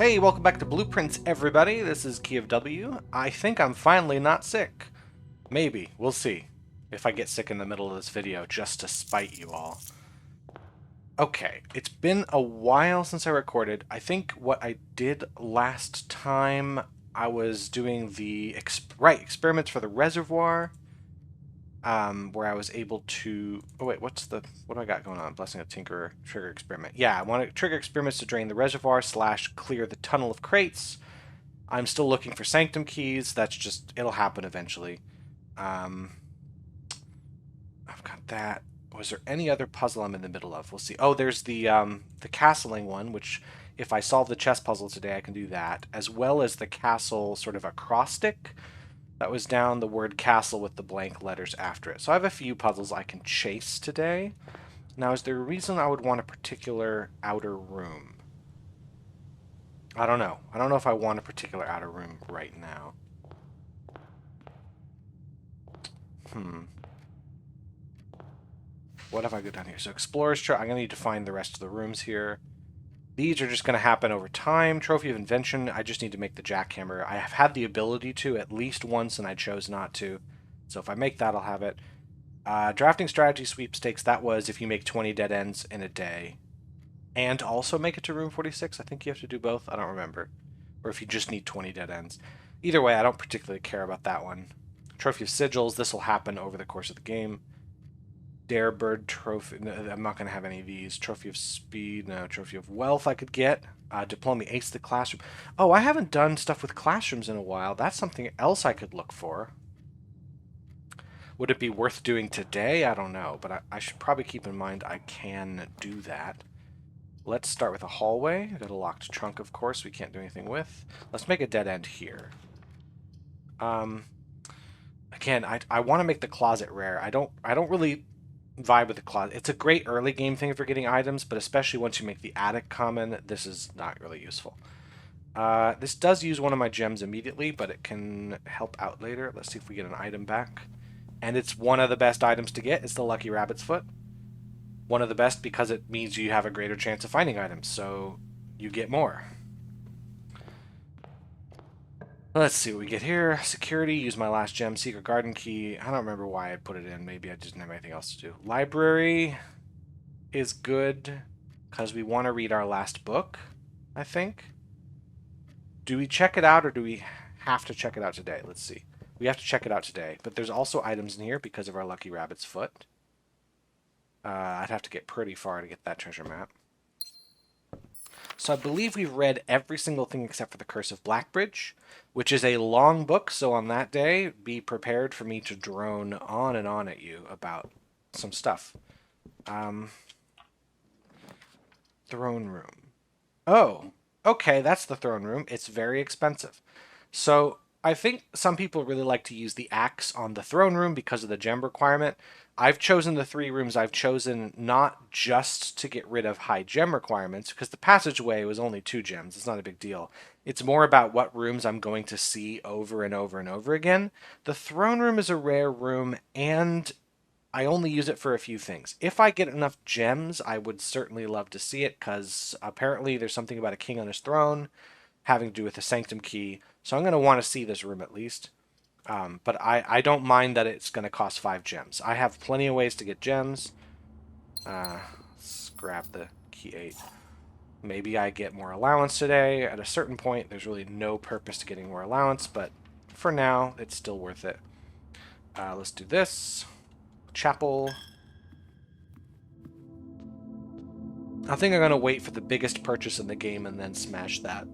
Hey, welcome back to Blueprints, everybody. This is Key of W. I think I'm finally not sick. Maybe. We'll see. If I get sick in the middle of this video, just to spite you all. Okay, it's been a while since I recorded. I think what I did last time, I was doing the experiments for the reservoir. Where I was able to... Oh wait, what do I got going on? Blessing of Tinkerer, trigger experiment. Yeah, I want to trigger experiments to drain the reservoir / clear the tunnel of crates. I'm still looking for sanctum keys. That's just... it'll happen eventually. I've got that. Was there any other puzzle I'm in the middle of? We'll see. Oh, there's the castling one, which if I solve the chess puzzle today, I can do that. As well as the castle sort of acrostic. That was down the word castle with the blank letters after it. So I have a few puzzles I can chase today. Now, is there a reason I would want a particular outer room? I don't know. I don't know if I want a particular outer room right now. What if I go down here? So Explorer's Chart, I'm going to need to find the rest of the rooms here. These are just going to happen over time. Trophy of Invention, I just need to make the jackhammer. I have had the ability to at least once, and I chose not to. So if I make that, I'll have it. Drafting Strategy Sweepstakes, that was if you make 20 dead ends in a day. And also make it to room 46. I think you have to do both. I don't remember. Or if you just need 20 dead ends. Either way, I don't particularly care about that one. Trophy of Sigils, this will happen over the course of the game. Darebird Trophy, no, I'm not going to have any of these. Trophy of Speed, no. Trophy of Wealth I could get. Diploma Ace the Classroom. Oh, I haven't done stuff with classrooms in a while. That's something else I could look for. Would it be worth doing today? I don't know, but I should probably keep in mind I can do that. Let's start with a hallway. I've got a locked trunk, of course, we can't do anything with. Let's make a dead end here. Again, I want to make the closet rare. I don't really vibe with the closet. It's a great early game thing for getting items, but especially once you make the attic common, this is not really useful. This does use one of my gems immediately, but it can help out later. Let's see if we get an item back. And it's one of the best items to get. It's the Lucky Rabbit's Foot. One of the best because it means you have a greater chance of finding items, so you get more. Let's see what we get here. Security, use my last gem. Secret garden key. I don't remember why I put it in. Maybe I didn't have anything else to do. Library is good because we want to read our last book, I think. Do we check it out or do we have to check it out today? Let's see. We have to check it out today. But there's also items in here because of our Lucky Rabbit's Foot. I'd have to get pretty far to get that treasure map. So I believe we've read every single thing except for the Curse of Blackbridge, which is a long book, so on that day, be prepared for me to drone on and on at you about some stuff. Throne room. Oh, okay, that's the throne room. It's very expensive. So I think some people really like to use the axe on the throne room because of the gem requirement. I've chosen the 3 rooms. I've chosen not just to get rid of high gem requirements, because the passageway was only 2 gems. It's not a big deal. It's more about what rooms I'm going to see over and over and over again. The throne room is a rare room, and I only use it for a few things. If I get enough gems, I would certainly love to see it, because apparently there's something about a king on his throne having to do with a sanctum key. So I'm going to want to see this room at least. But I don't mind that it's going to cost 5 gems. I have plenty of ways to get gems. Let's grab the key 8. Maybe I get more allowance today. At a certain point, there's really no purpose to getting more allowance, but for now, it's still worth it. Let's do this. Chapel. I think I'm going to wait for the biggest purchase in the game and then smash that.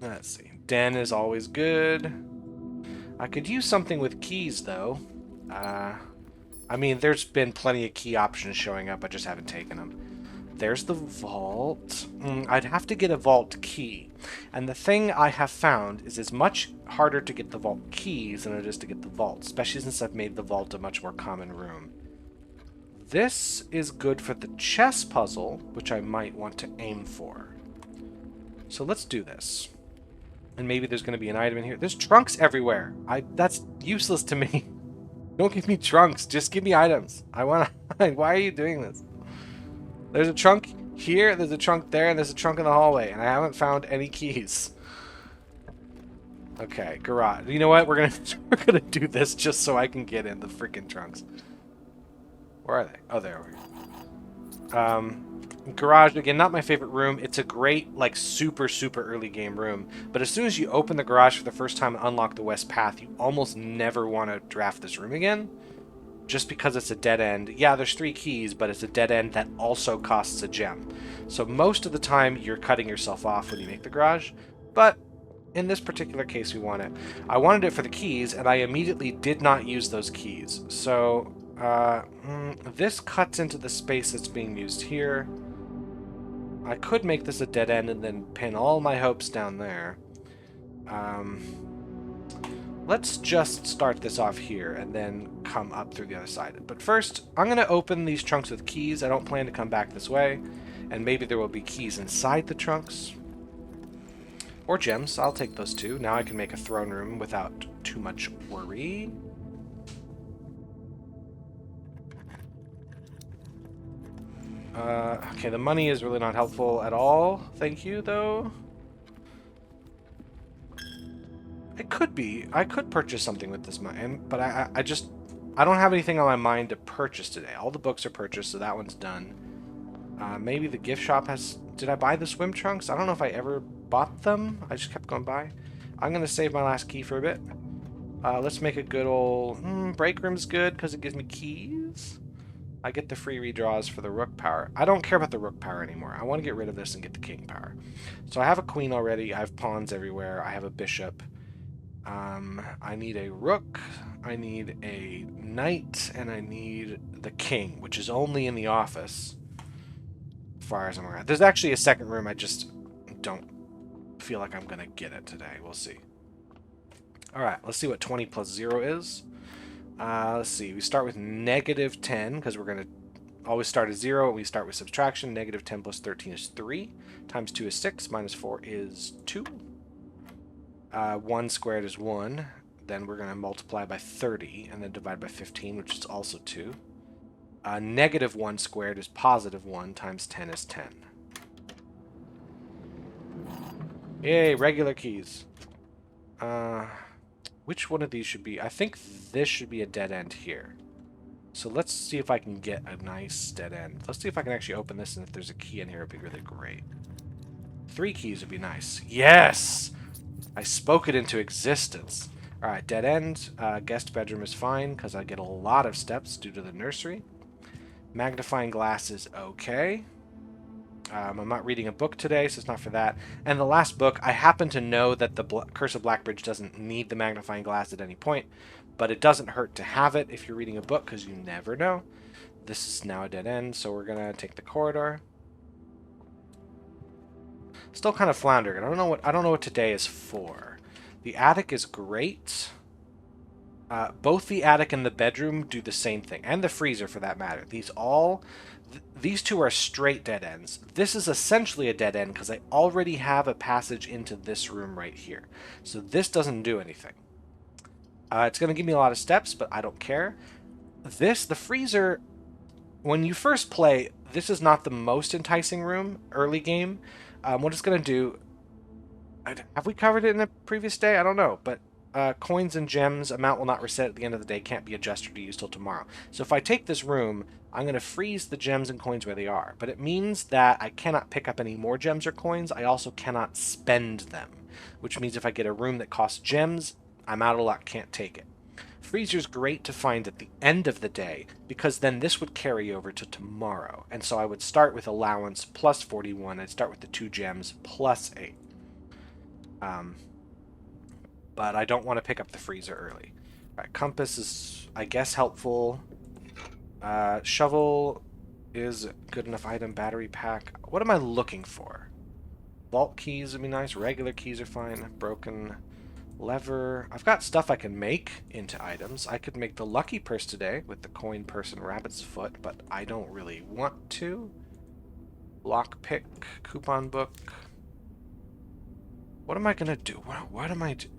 Let's see. Den is always good. I could use something with keys, though. I mean, there's been plenty of key options showing up. I just haven't taken them. There's the vault. I'd have to get a vault key. And the thing I have found is it's much harder to get the vault keys than it is to get the vault, especially since I've made the vault a much more common room. This is good for the chess puzzle, which I might want to aim for. So let's do this. And maybe there's going to be an item in here. There's trunks everywhere. That's useless to me. Don't give me trunks. Just give me items. I want to... Why are you doing this? There's a trunk here, there's a trunk there, and there's a trunk in the hallway, and I haven't found any keys. Okay, garage. You know what? We're gonna do this just so I can get in the freaking trunks. Where are they? Oh, there we are. Garage, again, not my favorite room. It's a great, like, super early game room. But as soon as you open the garage for the first time and unlock the west path, you almost never want to draft this room again. Just because it's a dead end. Yeah, there's 3 keys, but it's a dead end that also costs a gem. So most of the time, you're cutting yourself off when you make the garage. But in this particular case, we want it. I wanted it for the keys, and I immediately did not use those keys. So, this cuts into the space that's being used here. I could make this a dead end and then pin all my hopes down there. Let's just start this off here and then come up through the other side. But first, I'm going to open these trunks with keys. I don't plan to come back this way. And maybe there will be keys inside the trunks. Or gems. I'll take those too. Now I can make a throne room without too much worry. Okay, the money is really not helpful at all. Thank you, though. It could be. I could purchase something with this money, but I don't have anything on my mind to purchase today. All the books are purchased, so that one's done. Maybe the gift shop has... Did I buy the swim trunks? I don't know if I ever bought them. I just kept going by. I'm going to save my last key for a bit. Let's make a good old... break room's good because it gives me keys. I get the free redraws for the rook power. I don't care about the rook power anymore. I want to get rid of this and get the king power. So I have a queen already. I have pawns everywhere. I have a bishop. I need a rook. I need a knight. And I need the king, which is only in the office. As far as I'm aware. There's actually a second room. I just don't feel like I'm going to get it today. We'll see. Alright, let's see what 20 plus 0 is. Let's see, we start with negative 10, because we're going to always start at 0, and we start with subtraction. Negative 10 plus 13 is 3, times 2 is 6, minus 4 is 2. 1 squared is 1, then we're going to multiply by 30, and then divide by 15, which is also 2. Negative 1 squared is positive 1, times 10 is 10. Yay, regular keys. Which one of these should be... I think this should be a dead end here. So let's see if I can get a nice dead end. Let's see if I can actually open this, and if there's a key in here, it would be really great. 3 keys would be nice. Yes! I spoke it into existence. Alright, dead end. Guest bedroom is fine, because I get a lot of steps due to the nursery. Magnifying glass is okay. I'm not reading a book today, so it's not for that. And the last book, I happen to know that the Curse of Blackbridge doesn't need the magnifying glass at any point, but it doesn't hurt to have it if you're reading a book, because you never know. This is now a dead end, so we're going to take the corridor. Still kind of floundering. I don't know what today is for. The attic is great. Both the attic and the bedroom do the same thing, and the freezer for that matter. These two are straight dead ends. This is essentially a dead end because I already have a passage into this room right here. So this doesn't do anything. It's going to give me a lot of steps, but I don't care. The freezer, when you first play, this is not the most enticing room early game. What it's going to do... Have we covered it in a previous day? I don't know, but coins and gems, amount will not reset at the end of the day, can't be adjusted or used till tomorrow. So if I take this room, I'm going to freeze the gems and coins where they are. But it means that I cannot pick up any more gems or coins. I also cannot spend them, which means if I get a room that costs gems, I'm out of luck, can't take it. Freezer's great to find at the end of the day, because then this would carry over to tomorrow. And so I would start with allowance plus 41. I'd start with the 2 gems plus 8. But I don't want to pick up the freezer early. All right, compass is, I guess, helpful. Shovel is a good enough item. Battery pack. What am I looking for? Vault keys would be nice. Regular keys are fine. Broken lever. I've got stuff I can make into items. I could make the lucky purse today with the coin purse and rabbit's foot, but I don't really want to. Lockpick. Coupon book. What am I going to do? What am I doing?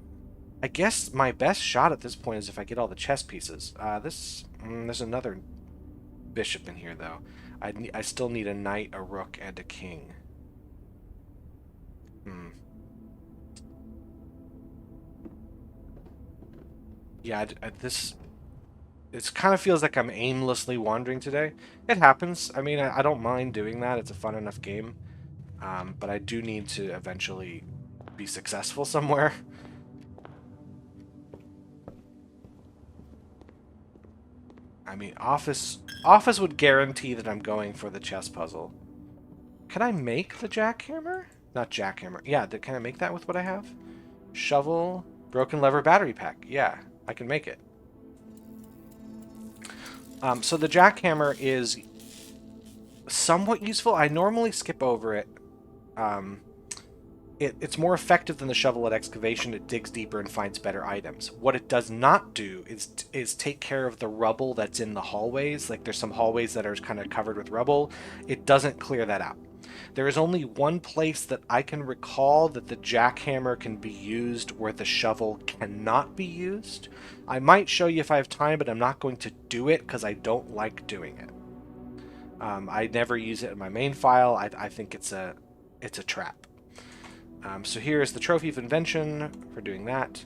I guess my best shot at this point is if I get all the chess pieces. There's another bishop in here, though. I still need a knight, a rook, and a king. Yeah, it kind of feels like I'm aimlessly wandering today. It happens. I mean, I don't mind doing that. It's a fun enough game. But I do need to eventually be successful somewhere. I mean, Office would guarantee that I'm going for the chess puzzle. Can I make the jackhammer? Not jackhammer. Yeah, can I make that with what I have? Shovel, broken lever battery pack. Yeah, I can make it. So the jackhammer is somewhat useful. I normally skip over it. It's more effective than the shovel at excavation. It digs deeper and finds better items. What it does not do is take care of the rubble that's in the hallways. Like there's some hallways that are kind of covered with rubble. It doesn't clear that out. There is only one place that I can recall that the jackhammer can be used where the shovel cannot be used. I might show you if I have time, but I'm not going to do it because I don't like doing it. I never use it in my main file. I think it's a trap. So here's the trophy of invention for doing that.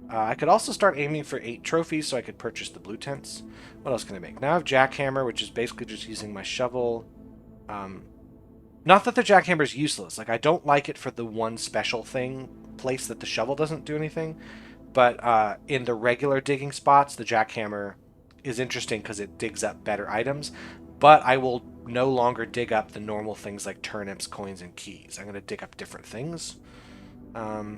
I could also start aiming for 8 trophies so I could purchase the blue tents. What else can I make? Now I have jackhammer, which is basically just using my shovel. Not that the jackhammer is useless. Like, I don't like it for the one special place that the shovel doesn't do anything. But in the regular digging spots, the jackhammer is interesting because it digs up better items. But I will no longer dig up the normal things like turnips, coins, and keys. I'm going to dig up different things. I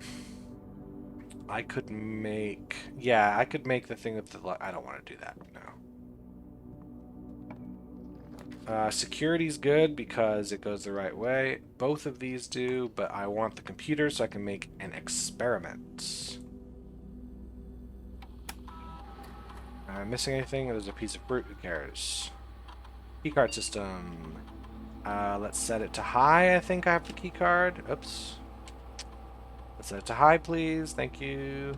could make... Yeah, I could make the thing with the... I don't want to do that, no. Security's good because it goes the right way. Both of these do, but I want the computer so I can make an experiment. Am I missing anything? There's a piece of fruit. Who cares? Keycard system. Let's set it to high. I think I have the keycard. Oops. Let's set it to high, please. Thank you.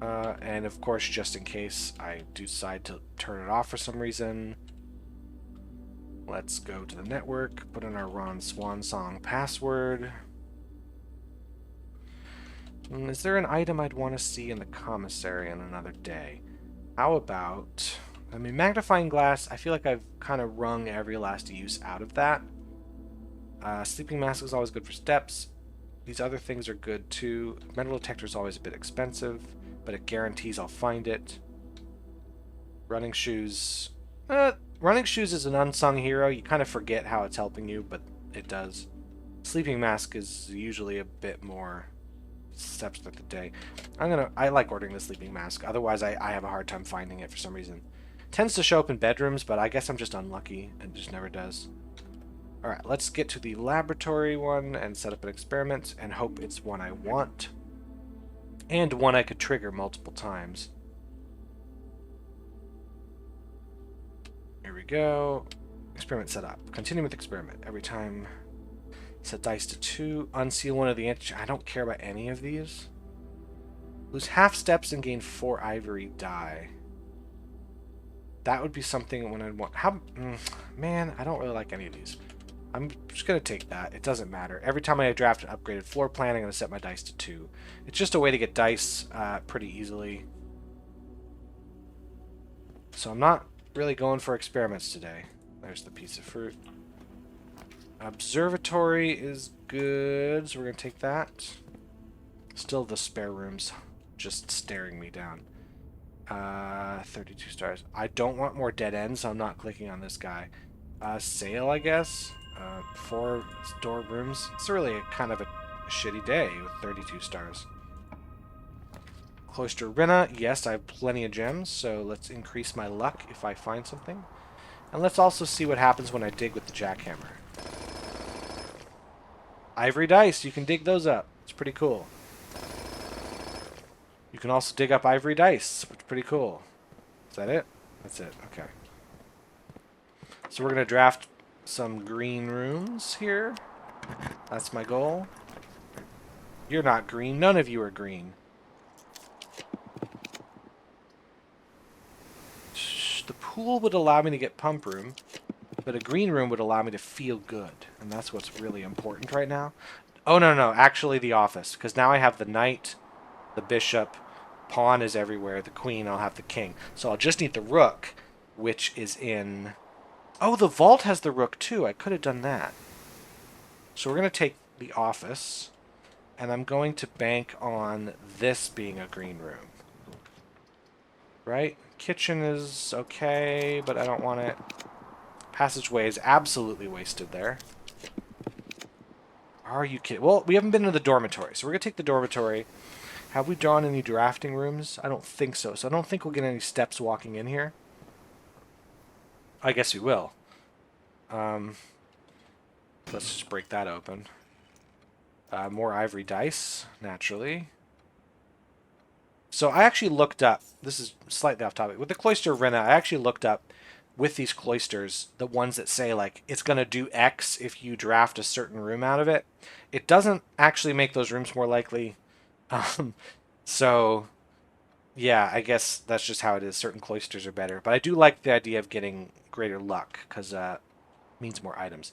And of course, just in case I decide to turn it off for some reason, let's go to the network, put in our Ron Swansong password. Is there an item I'd want to see in the commissary on another day? How about... I mean, magnifying glass, I feel like I've kind of wrung every last use out of that. Sleeping mask is always good for steps. These other things are good too. Metal detector is always a bit expensive, but it guarantees I'll find it. Running shoes. Running shoes is an unsung hero. You kind of forget how it's helping you, but it does. Sleeping mask is usually a bit more steps through the day. I like ordering the sleeping mask. Otherwise, I have a hard time finding it for some reason. Tends to show up in bedrooms, but I guess I'm just unlucky. It just never does. Alright, let's get to the laboratory one and set up an experiment and hope it's one I want. And one I could trigger multiple times. Here we go. Experiment set up. Continue with experiment. Every time set dice to 2. Unseal one of the I don't care about any of these. Lose half steps and gain 4 ivory die. That would be something when I'd want... man, I don't really like any of these. I'm just going to take that. It doesn't matter. Every time I draft an upgraded floor plan, I'm going to set my dice to 2. It's just a way to get dice pretty easily. So I'm not really going for experiments today. There's the piece of fruit. Observatory is good, so we're going to take that. Still the spare rooms just staring me down. 32 stars. I don't want more dead ends, so I'm not clicking on this guy. Sale, I guess. 4 store rooms. It's really kind of a shitty day with 32 stars. Cloister Rina. Yes, I have plenty of gems, so let's increase my luck if I find something. And let's also see what happens when I dig with the jackhammer. Ivory dice. You can dig those up. It's pretty cool. You can also dig up ivory dice, which is pretty cool. Is that it? That's it. Okay. So we're going to draft some green rooms here. That's my goal. You're not green. None of you are green. The pool would allow me to get pump room. But a green room would allow me to feel good, and that's what's really important right now. Oh, no, no, actually the office, because now I have the knight, the bishop, pawn is everywhere, the queen, I'll have the king. So I'll just need the rook, which is in... Oh, the vault has the rook too. I could have done that. So we're going to take the office, and I'm going to bank on this being a green room. Right? Kitchen is okay, but I don't want it. Passageway is absolutely wasted there. Are you kidding? Well, we haven't been to the dormitory, so we're going to take the dormitory. Have we drawn any drafting rooms? I don't think so. So I don't think we'll get any steps walking in here. I guess we will. Let's just break that open. More ivory dice, naturally. So I actually looked up, this is slightly off topic, with the Cloister Rena, I actually looked up with these cloisters, the ones that say, like, it's going to do X if you draft a certain room out of it. It doesn't actually make those rooms more likely. So, yeah, I guess that's just how it is. Certain cloisters are better. But I do like the idea of getting greater luck, because it means more items.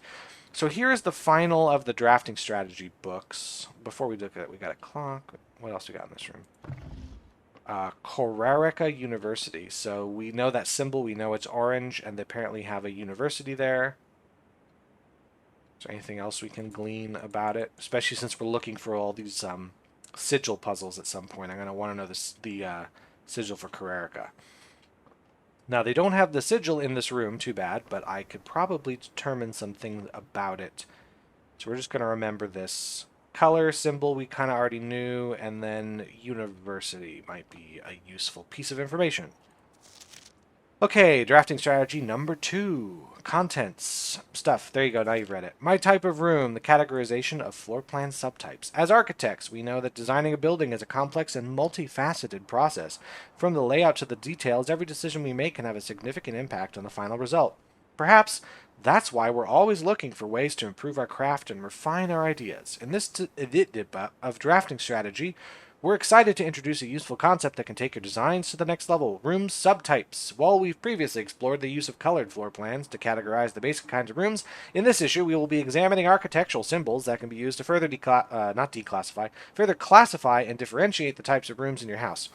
So here is the final of the drafting strategy books. Before we look at it, we got a clock. What else we got in this room? Korarica University. So we know that symbol, we know it's orange, and they apparently have a university there. Is there anything else we can glean about it? Especially since we're looking for all these sigil puzzles at some point. I'm going to want to know the sigil for Korarica. Now, they don't have the sigil in this room, too bad, but I could probably determine something about it. So we're just going to remember this. Color symbol we kind of already knew, and then university might be a useful piece of information. Okay, drafting strategy number 2. Contents. Stuff. There you go, now you've read it. My type of room, the categorization of floor plan subtypes. As architects, we know that designing a building is a complex and multifaceted process. From the layout to the details, every decision we make can have a significant impact on the final result. Perhaps that's why we're always looking for ways to improve our craft and refine our ideas. In this of drafting strategy, we're excited to introduce a useful concept that can take your designs to the next level. Room subtypes. While we've previously explored the use of colored floor plans to categorize the basic kinds of rooms, in this issue we will be examining architectural symbols that can be used to further further classify and differentiate the types of rooms in your house.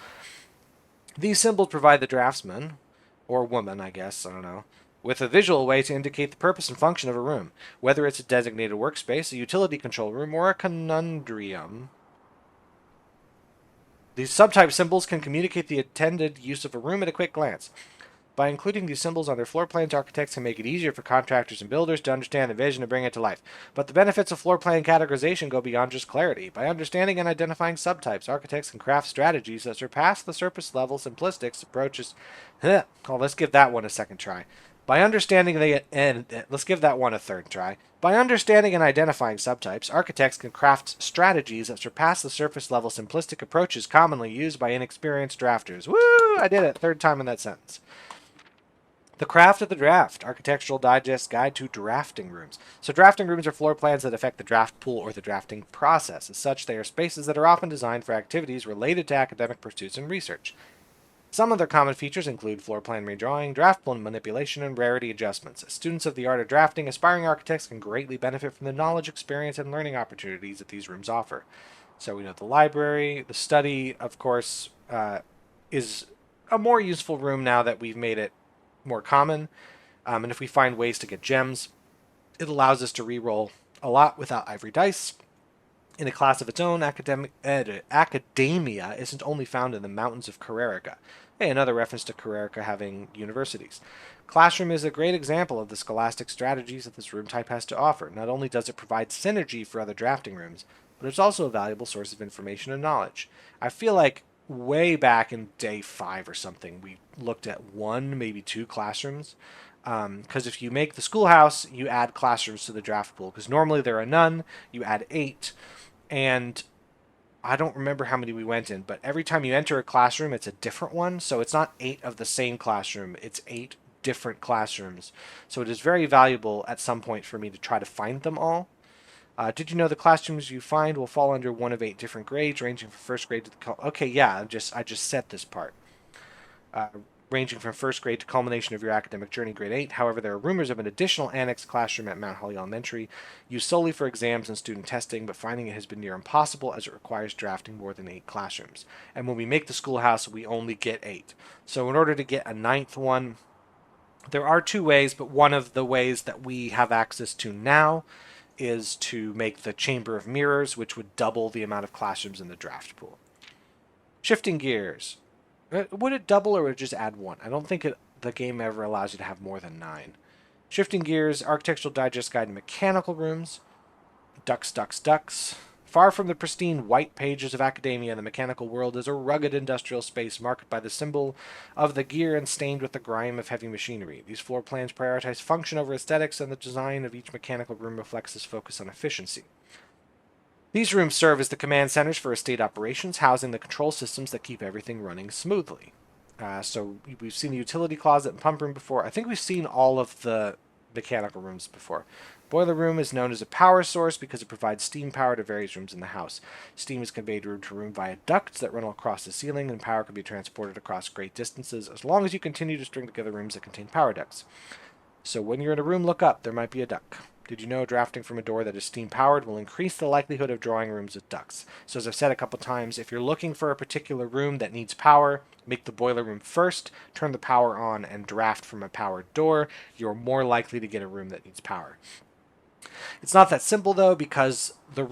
These symbols provide the draftsman, or woman, I guess, I don't know, with a visual way to indicate the purpose and function of a room, whether it's a designated workspace, a utility control room, or a conundrum. These subtype symbols can communicate the intended use of a room at a quick glance. By including these symbols on their floor plans, architects can make it easier for contractors and builders to understand the vision and bring it to life. But the benefits of floor plan categorization go beyond just clarity. By understanding and identifying subtypes, architects can craft strategies that surpass the surface level simplistic approaches. Let's give that one a second try. By understanding let's give that one a third try. By understanding and identifying subtypes, architects can craft strategies that surpass the surface level simplistic approaches commonly used by inexperienced drafters. Woo! I did it. Third time in that sentence. The craft of the draft, Architectural Digest Guide to Drafting Rooms. So drafting rooms are floor plans that affect the draft pool or the drafting process. As such, they are spaces that are often designed for activities related to academic pursuits and research. Some of their common features include floor plan redrawing, draft plan manipulation, and rarity adjustments. As students of the art of drafting, aspiring architects can greatly benefit from the knowledge, experience, and learning opportunities that these rooms offer. So we know the library, the study, of course, is a more useful room now that we've made it more common. And if we find ways to get gems, it allows us to reroll a lot without ivory dice. In a class of its own, academia isn't only found in the mountains of Korarica. Hey, another reference to Korarica having universities. Classroom is a great example of the scholastic strategies that this room type has to offer. Not only does it provide synergy for other drafting rooms, but it's also a valuable source of information and knowledge. I feel like way back in day 5 or something, we looked at 1, maybe 2 classrooms. Because if you make the schoolhouse, you add classrooms to the draft pool. Because normally there are none, you add 8. And I don't remember how many we went in, but every time you enter a classroom, it's a different one. So it's not 8 of the same classroom, it's 8 different classrooms. So it is very valuable at some point for me to try to find them all. Did you know the classrooms you find will fall under one of 8 different grades, ranging from first grade to the... Okay, yeah, I just said this part. ranging from first grade to culmination of your academic journey, grade 8. However, there are rumors of an additional annex classroom at Mount Holly Elementary, used solely for exams and student testing, but finding it has been near impossible as it requires drafting more than 8 classrooms. And when we make the schoolhouse, we only get 8. So in order to get a ninth one, there are 2 ways, but one of the ways that we have access to now is to make the Chamber of Mirrors, which would double the amount of classrooms in the draft pool. Shifting gears. Would it double or would it just add 1? I don't think the game ever allows you to have more than 9. Shifting gears, Architectural Digest Guide to Mechanical Rooms. Ducks, ducks, ducks. Far from the pristine white pages of academia, the mechanical world is a rugged industrial space marked by the symbol of the gear and stained with the grime of heavy machinery. These floor plans prioritize function over aesthetics, and the design of each mechanical room reflects this focus on efficiency. These rooms serve as the command centers for estate operations, housing the control systems that keep everything running smoothly. So we've seen the utility closet and pump room before. I think we've seen all of the mechanical rooms before. Boiler room is known as a power source because it provides steam power to various rooms in the house. Steam is conveyed room to room via ducts that run across the ceiling, and power can be transported across great distances as long as you continue to string together rooms that contain power ducts. So when you're in a room, look up. There might be a duct. Did you know drafting from a door that is steam powered will increase the likelihood of drawing rooms with ducts? So as I've said a couple times, if you're looking for a particular room that needs power, make the boiler room first, turn the power on, and draft from a powered door. You're more likely to get a room that needs power. It's not that simple though, because the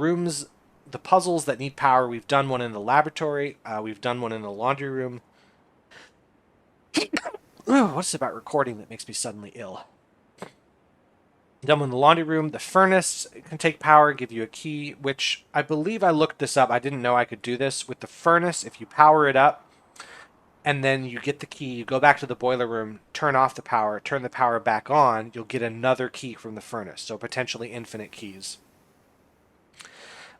puzzles that need power, we've done one in the laboratory, we've done one in the laundry room. What's it about recording that makes me suddenly ill? Done in the laundry room. The furnace can take power and give you a key, which I believe I looked this up. I didn't know I could do this. With the furnace, if you power it up and then you get the key, you go back to the boiler room, turn off the power, turn the power back on, you'll get another key from the furnace. So potentially infinite keys.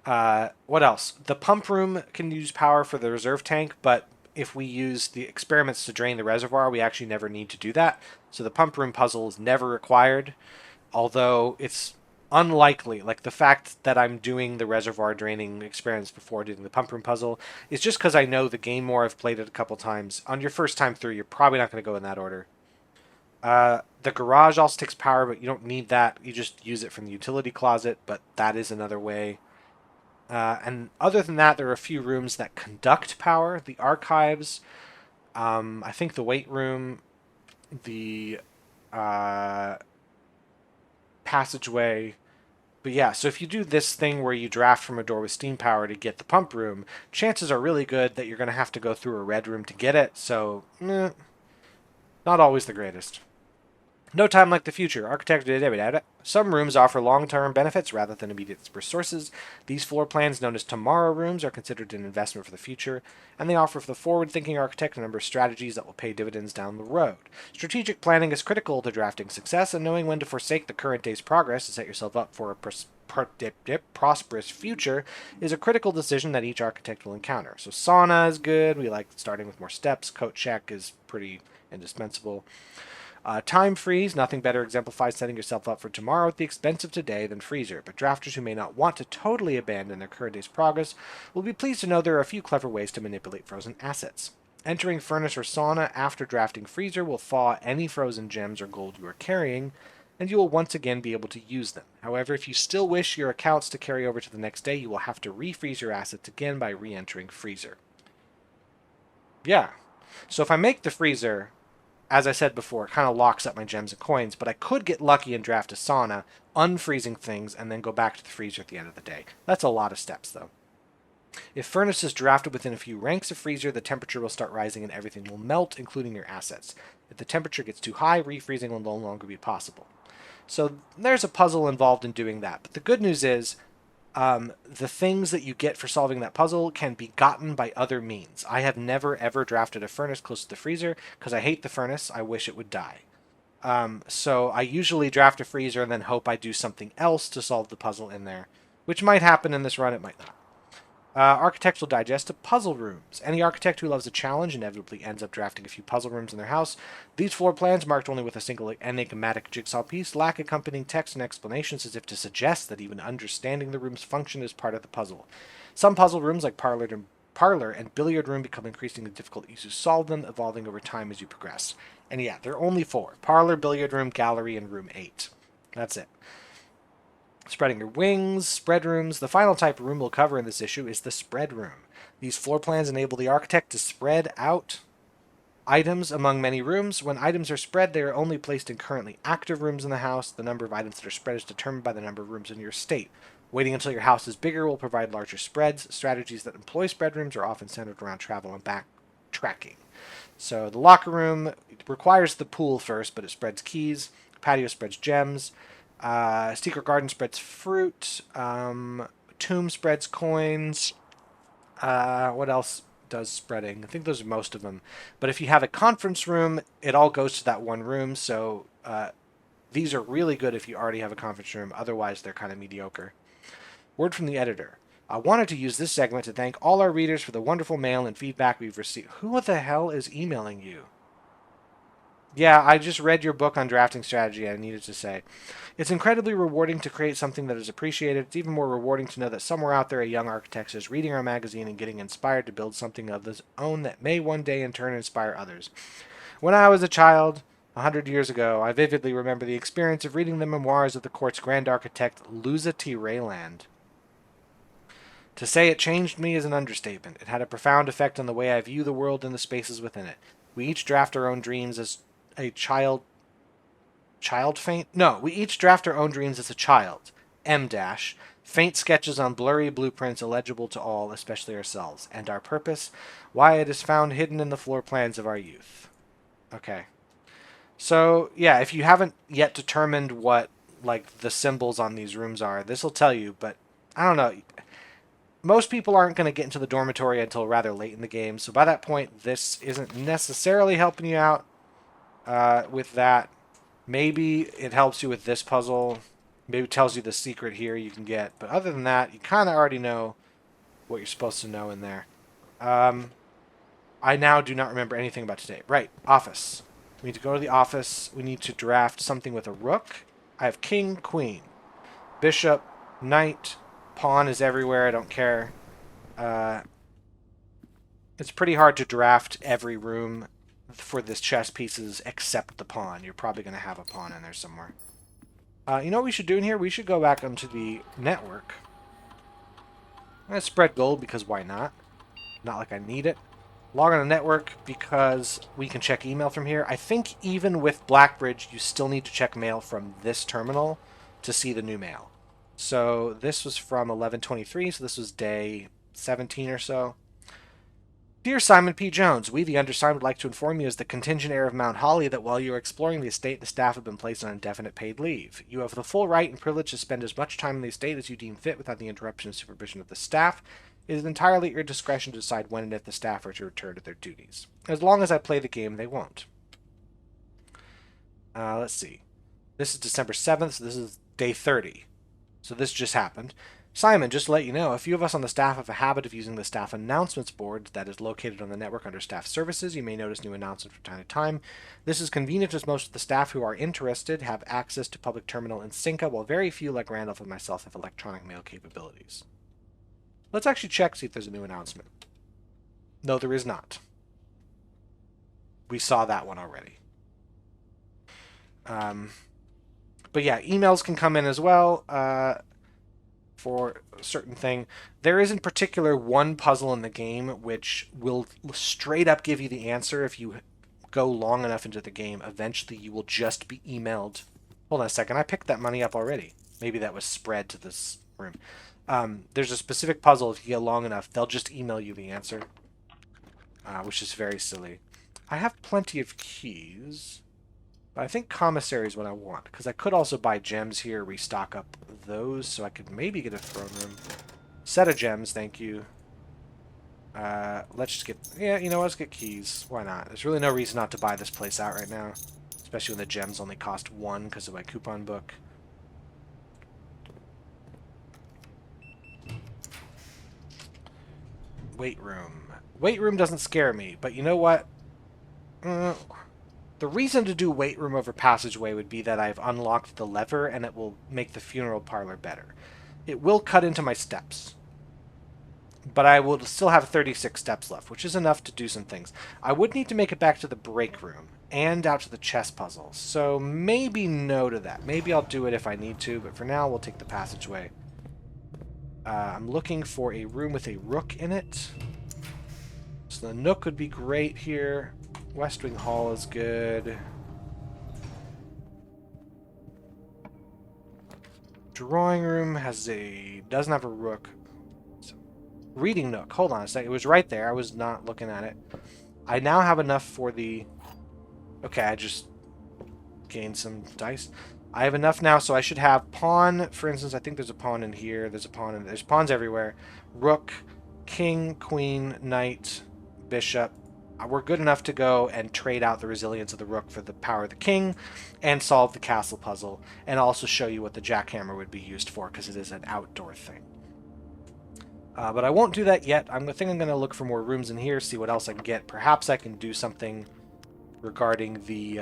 What else? The pump room can use power for the reserve tank, but if we use the experiments to drain the reservoir, we actually never need to do that. So the pump room puzzle is never required. Although it's unlikely, like the fact that I'm doing the reservoir draining experiments before doing the pump room puzzle is just because I know the game more. I've played it a couple times. On your first time through, you're probably not going to go in that order. The garage also takes power, but you don't need that. You just use it from the utility closet, but that is another way. And other than that, there are a few rooms that conduct power. The archives, I think the weight room, the passageway. But yeah, so if you do this thing where you draft from a door with steam power to get the pump room, chances are really good that you're going to have to go through a red room to get it, so not always the greatest. No time like the future. Some rooms offer long-term benefits rather than immediate resources. These floor plans, known as tomorrow rooms, are considered an investment for the future, and they offer for the forward-thinking architect a number of strategies that will pay dividends down the road. Strategic planning is critical to drafting success, and knowing when to forsake the current day's progress to set yourself up for a prosperous future is a critical decision that each architect will encounter. So sauna is good. We like starting with more steps. Coat check is pretty indispensable. Time freeze, nothing better exemplifies setting yourself up for tomorrow at the expense of today than freezer, but drafters who may not want to totally abandon their current day's progress will be pleased to know there are a few clever ways to manipulate frozen assets. Entering furnace or sauna after drafting freezer will thaw any frozen gems or gold you are carrying, and you will once again be able to use them. However, if you still wish your accounts to carry over to the next day, you will have to refreeze your assets again by re-entering freezer. Yeah. So if I make the freezer, as I said before, it kind of locks up my gems and coins, but I could get lucky and draft a sauna, unfreezing things, and then go back to the freezer at the end of the day. That's a lot of steps, though. If furnace is drafted within a few ranks of freezer, the temperature will start rising and everything will melt, including your assets. If the temperature gets too high, refreezing will no longer be possible. So there's a puzzle involved in doing that. But the good news is the things that you get for solving that puzzle can be gotten by other means. I have never ever drafted a furnace close to the freezer because I hate the furnace. I wish it would die. So I usually draft a freezer and then hope I do something else to solve the puzzle in there, which might happen in this run, it might not. Architectural Digest of puzzle rooms. Any architect who loves a challenge inevitably ends up drafting a few puzzle rooms in their house. These floor plans, marked only with a single enigmatic jigsaw piece, lack accompanying text and explanations as if to suggest that even understanding the room's function is part of the puzzle. Some puzzle rooms, like parlor and parlor and billiard room become increasingly difficult to solve them, evolving over time as you progress. And yeah, there are only 4. Parlor, billiard room, gallery, and room 8. That's it. Spreading your wings, spread rooms. The final type of room we'll cover in this issue is the spread room. These floor plans enable the architect to spread out items among many rooms. When items are spread, they are only placed in currently active rooms in the house. The number of items that are spread is determined by the number of rooms in your estate. Waiting until your house is bigger will provide larger spreads. Strategies that employ spread rooms are often centered around travel and backtracking. So the locker room requires the pool first, but it spreads keys. Patio spreads gems. Secret garden spreads fruit. Tomb spreads coins. What else does spreading? I think those are most of them. But if you have a conference room, it all goes to that one room. So these are really good if you already have a conference room. Otherwise, they're kind of mediocre. Word from the editor. I wanted to use this segment to thank all our readers for the wonderful mail and feedback we've received. Who the hell is emailing you? Yeah, I just read your book on drafting strategy, I needed to say. It's incredibly rewarding to create something that is appreciated. It's even more rewarding to know that somewhere out there a young architect is reading our magazine and getting inspired to build something of his own that may one day in turn inspire others. When I was a child, 100 years ago, I vividly remember the experience of reading the memoirs of the court's grand architect, Luza T. Rayland. To say it changed me is an understatement. It had a profound effect on the way I view the world and the spaces within it. We each draft our own dreams as a child faint? No, we each draft our own dreams as a child. M dash. Faint sketches on blurry blueprints illegible to all, especially ourselves. And our purpose? Why it is found hidden in the floor plans of our youth. Okay. So, yeah, if you haven't yet determined what, like, the symbols on these rooms are, this will tell you, but I don't know. Most people aren't going to get into the dormitory until rather late in the game, so by that point, this isn't necessarily helping you out with that. Maybe it helps you with this puzzle. Maybe it tells you the secret here you can get. But other than that, you kind of already know what you're supposed to know in there. I now do not remember anything about today. Right, office. We need to go to the office. We need to draft something with a rook. I have king, queen, bishop, knight. Pawn is everywhere. I don't care. It's pretty hard to draft every room for this chess pieces except the pawn. You're probably going to have a pawn in there somewhere. You know what we should do in here? We should go back onto the network. Let's spread gold because why not? Not like I need it. Log on the network because we can check email from here. I think even with Blackbridge, you still need to check mail from this terminal to see the new mail. So this was from 11/23, so this was day 17 or so. Dear Simon P. Jones, we, the undersigned, would like to inform you as the contingent heir of Mount Holly that while you are exploring the estate, the staff have been placed on indefinite paid leave. You have the full right and privilege to spend as much time in the estate as you deem fit without the interruption and supervision of the staff. It is entirely at your discretion to decide when and if the staff are to return to their duties. As long as I play the game, they won't. Let's see. This is December 7th, so this is day 30. So this just happened. Simon, just to let you know, a few of us on the staff have a habit of using the staff announcements board that is located on the network under staff services. You may notice new announcements from time to time. This is convenient as most of the staff who are interested have access to public terminal and Synca, while very few like Randolph and myself have electronic mail capabilities. Let's actually check, see if there's a new announcement. No, there is not. We saw that one already. But yeah, emails can come in as well. For a certain thing. There is in particular one puzzle in the game which will straight up give you the answer if you go long enough into the game. Eventually you will just be emailed. Hold on a second, I picked that money up already. Maybe that was spread to this room. There's a specific puzzle, if you get long enough, they'll just email you the answer. Which is very silly. I have plenty of keys. But I think commissary is what I want, because I could also buy gems here, restock up those, so I could maybe get a throne room. Set of gems, thank you. Let's just get, yeah, you know, let's get keys. Why not? There's really no reason not to buy this place out right now, especially when the gems only cost 1 because of my coupon book. Weight room. Weight room doesn't scare me, but you know what? The reason to do weight room over passageway would be that I've unlocked the lever and it will make the funeral parlor better. It will cut into my steps. but I will still have 36 steps left, which is enough to do some things. I would need to make it back to the break room and out to the chess puzzle, so maybe no to that. Maybe I'll do it if I need to, but for now we'll take the passageway. I'm looking for a room with a rook in it. So the nook would be great here. West Wing Hall is good. Drawing room doesn't have a rook. Reading nook. Hold on a second. It was right there. I was not looking at it. I now have enough for the... Okay, I just gained some dice. I have enough now, so I should have pawn, for instance. I think there's a pawn in here. There's a pawn in... There's pawns everywhere. Rook, king, queen, knight, bishop. We're good enough to go and trade out the resilience of the rook for the power of the king and solve the castle puzzle, and also show you what the jackhammer would be used for, because it is an outdoor thing. But I won't do that yet. I think I'm going to look for more rooms in here, see what else I can get. Perhaps I can do something regarding the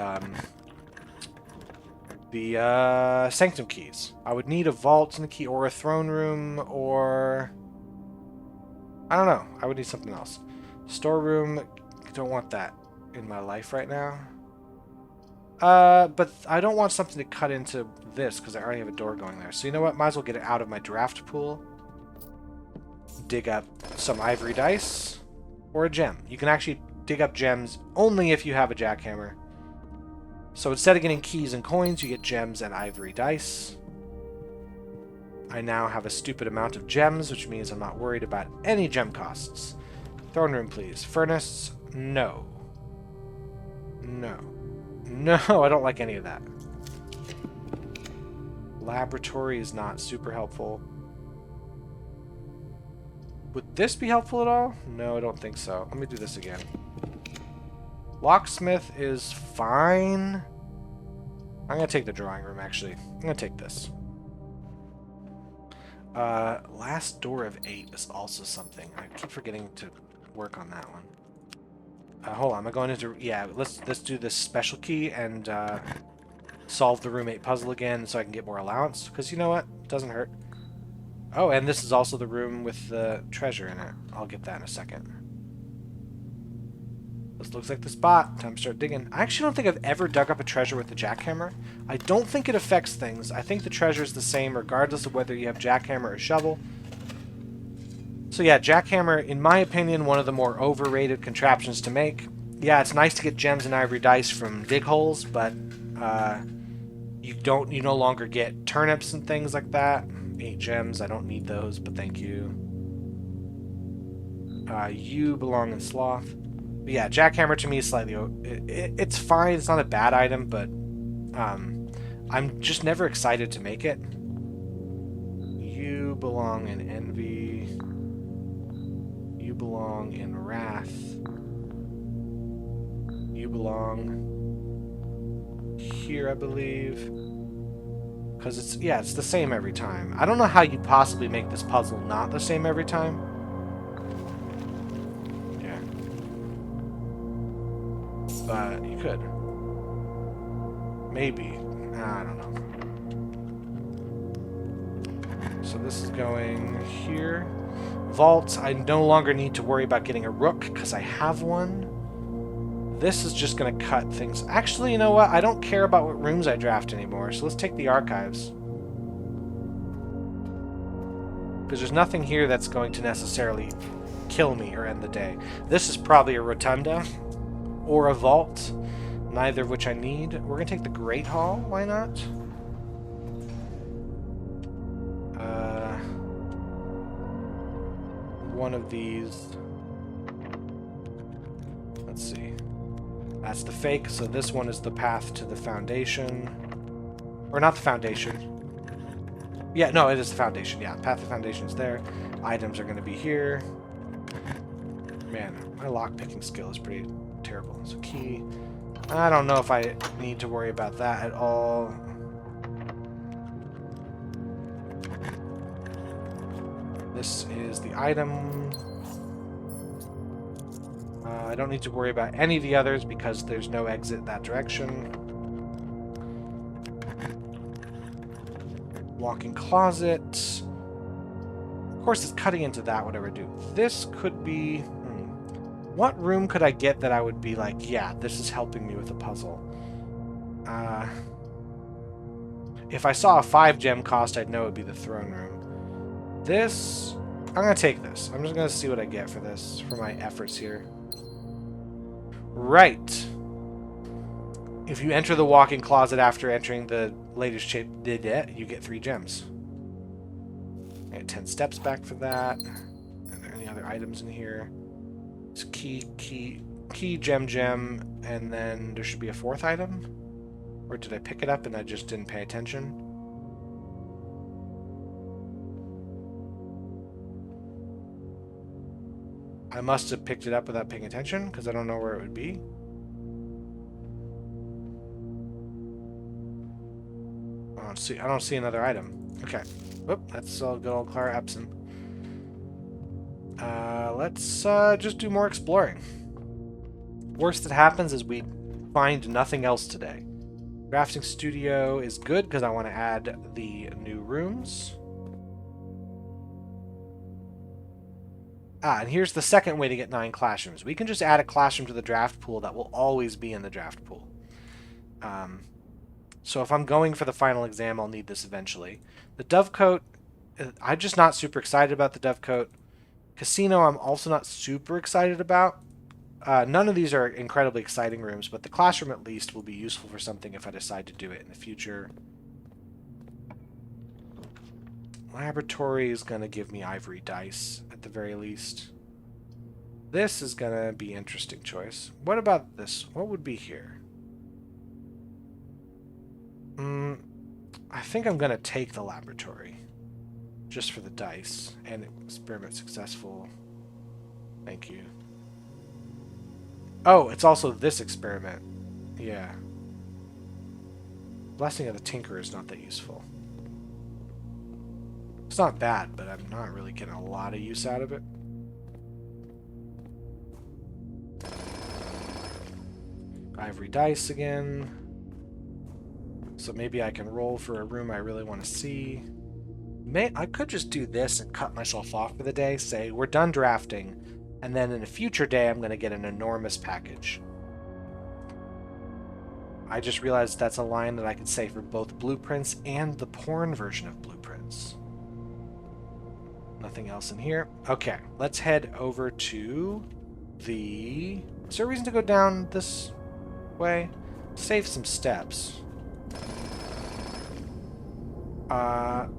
sanctum keys. I would need a vault and a key, or a throne room, or... I don't know. I would need something else. Storeroom, don't want that in my life right now. But I don't want something to cut into this, because I already have a door going there. So you know what? Might as well get it out of my draft pool. Dig up some ivory dice or a gem. You can actually dig up gems only if you have a jackhammer. So instead of getting keys and coins, you get gems and ivory dice. I now have a stupid amount of gems, which means I'm not worried about any gem costs. Throne room, please. Furnace, no. No. No, I don't like any of that. Laboratory is not super helpful. Would this be helpful at all? No, I don't think so. Let me do this again. Locksmith is fine. I'm going to take the drawing room, actually. I'm going to take this. Last door of 8 is also something. I keep forgetting to work on that one. Hold on, am I going into... Yeah, let's do this special key and solve the room 8 puzzle again so I can get more allowance. Because you know what? It doesn't hurt. Oh, and this is also the room with the treasure in it. I'll get that in a second. This looks like the spot. Time to start digging. I actually don't think I've ever dug up a treasure with the jackhammer. I don't think it affects things. I think the treasure is the same regardless of whether you have jackhammer or shovel. So yeah, jackhammer, in my opinion, one of the more overrated contraptions to make. Yeah, it's nice to get gems and ivory dice from dig holes, but you no longer get turnips and things like that. 8 gems, I don't need those, but thank you. You belong in sloth. But yeah, jackhammer to me is slightly... It's fine, it's not a bad item, but I'm just never excited to make it. You belong in envy. You belong in wrath. You belong here, I believe. Because it's the same every time. I don't know how you'd possibly make this puzzle not the same every time. Yeah. But you could. Maybe. I don't know. So this is going here. Vault, I no longer need to worry about getting a rook because I have one. This is just going to cut things. Actually, you know what? I don't care about what rooms I draft anymore, so let's take the archives. Because there's nothing here that's going to necessarily kill me or end the day. This is probably a rotunda or a vault, neither of which I need. We're going to take the Great Hall. Why not? One of these. Let's see. That's the fake, so this one is the path to the foundation. Or not the foundation. Yeah, no, it is the foundation. Yeah, path to the foundation's there. Items are going to be here. Man, my lockpicking skill is pretty terrible. So key. I don't know if I need to worry about that at all. This is the item. I don't need to worry about any of the others because there's no exit that direction. Walk-in closet. Of course, it's cutting into that, whatever I do. This could be... What room could I get that I would be like, yeah, this is helping me with a puzzle? If I saw a 5 gem cost, I'd know it would be the throne room. This... I'm going to take this. I'm just going to see what I get for this, for my efforts here. Right. If you enter the walk-in closet after entering the latest shape, you get 3 gems. I get 10 steps back for that. Are there any other items in here? It's key, gem, and then there should be a 4th item? Or did I pick it up and I just didn't pay attention? I must have picked it up without paying attention, because I don't know where it would be. I don't see another item. Okay. Whoop, that's good old Clara Epson. Let's just do more exploring. Worst that happens is we find nothing else today. Crafting studio is good because I want to add the new rooms. And here's the second way to get 9 classrooms. We can just add a classroom to the draft pool that will always be in the draft pool. So if I'm going for the final exam, I'll need this eventually. The Dovecote, I'm just not super excited about the Dovecote. Casino, I'm also not super excited about. None of these are incredibly exciting rooms, but the classroom at least will be useful for something if I decide to do it in the future. Laboratory is going to give me ivory dice, at the very least. This is going to be an interesting choice. What about this? What would be here? I think I'm going to take the laboratory. Just for the dice. And experiment successful. Thank you. Oh, it's also this experiment. Yeah. Blessing of the Tinker is not that useful. It's not bad, but I'm not really getting a lot of use out of it. Ivory dice again. So maybe I can roll for a room I really want to see. I could just do this and cut myself off for the day. Say, we're done drafting. And then in a future day, I'm going to get an enormous package. I just realized that's a line that I could say for both Blueprints and the porn version of Blueprints. Nothing else in here. Okay, let's head over to the... Is there a reason to go down this way? Save some steps.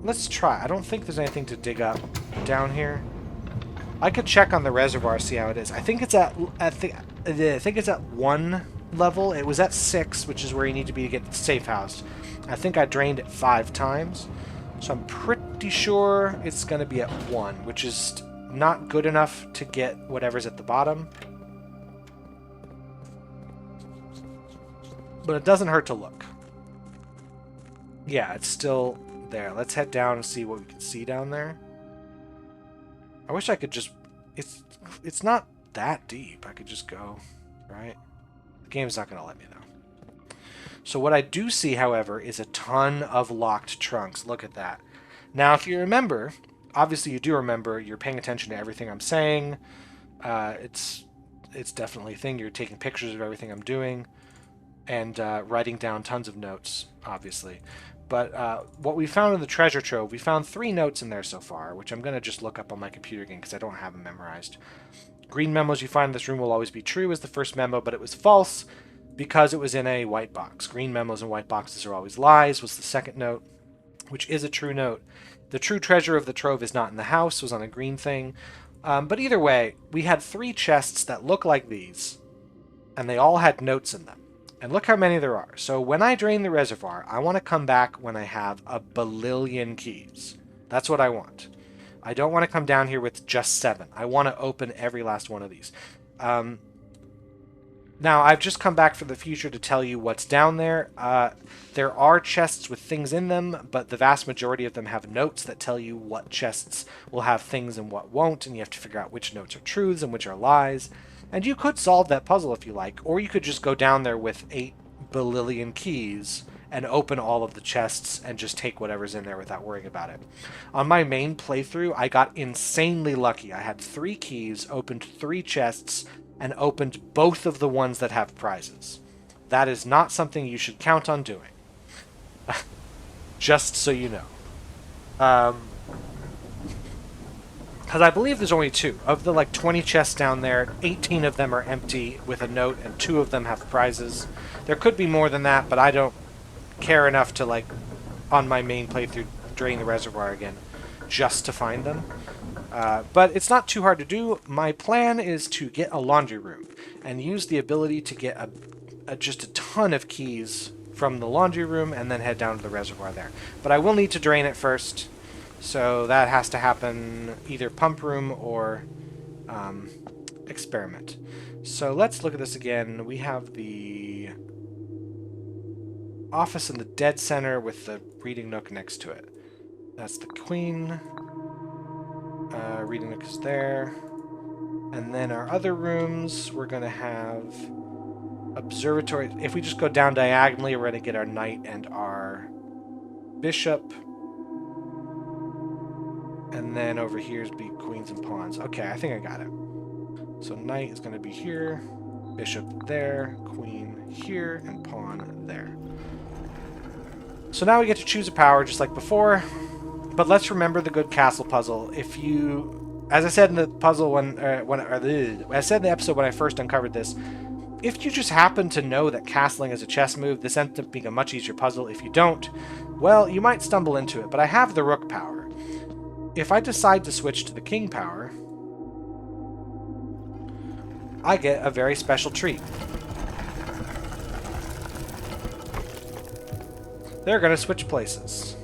Let's try. I don't think there's anything to dig up down here. I could check on the reservoir, see how it is. I think it's at 1 level. It was at 6, which is where you need to be to get the safe house. I think I drained it 5 times. So I'm pretty sure it's going to be at 1, which is not good enough to get whatever's at the bottom. But it doesn't hurt to look. Yeah, it's still there. Let's head down and see what we can see down there. I wish I could just... It's not that deep. I could just go, right? The game's not going to let me, though. So what I do see, however, is a ton of locked trunks. Look at that. Now, if you remember, obviously you do remember, you're paying attention to everything I'm saying. It's definitely a thing. You're taking pictures of everything I'm doing and writing down tons of notes, obviously. But what we found in the treasure trove, we found 3 notes in there so far, which I'm going to just look up on my computer again because I don't have them memorized. Green memos you find in this room will always be true is the first memo, but it was false because it was in a white box. Green memos and white boxes are always lies was the second note, which is a true note. The true treasure of the trove is not in the house, was on a green thing. But either way, we had 3 chests that look like these, and they all had notes in them. And look how many there are. So when I drain the reservoir, I want to come back when I have a billion keys. That's what I want. I don't want to come down here with just 7. I want to open every last one of these. Now, I've just come back for the future to tell you what's down there. There are chests with things in them, but the vast majority of them have notes that tell you what chests will have things and what won't, and you have to figure out which notes are truths and which are lies. And you could solve that puzzle if you like, or you could just go down there with 8 billion keys and open all of the chests and just take whatever's in there without worrying about it. On my main playthrough, I got insanely lucky. I had 3 keys, opened 3 chests, and opened both of the ones that have prizes. That is not something you should count on doing. Just so you know. Because I believe there's only 2. Of the 20 chests down there, 18 of them are empty with a note, and 2 of them have prizes. There could be more than that, but I don't care enough to, on my main playthrough, drain the reservoir again, just to find them. But it's not too hard to do. My plan is to get a laundry room, and use the ability to get just a ton of keys from the laundry room, and then head down to the reservoir there. But I will need to drain it first. So that has to happen either pump room or experiment. So let's look at this again. We have the office in the dead center with the reading nook next to it. That's the queen. Reading nook is there. And then our other rooms, we're going to have observatory. If we just go down diagonally, we're going to get our knight and our bishop. And then over here is be queens and pawns. Okay, I think I got it. So knight is going to be here, bishop there, queen here, and pawn there. So now we get to choose a power just like before. But let's remember the good castle puzzle. If you, as I said in the puzzle I said in the episode when I first uncovered this, if you just happen to know that castling is a chess move, this ends up being a much easier puzzle. If you don't, well, you might stumble into it. But I have the rook power. If I decide to switch to the king power, I get a very special treat. They're going to switch places.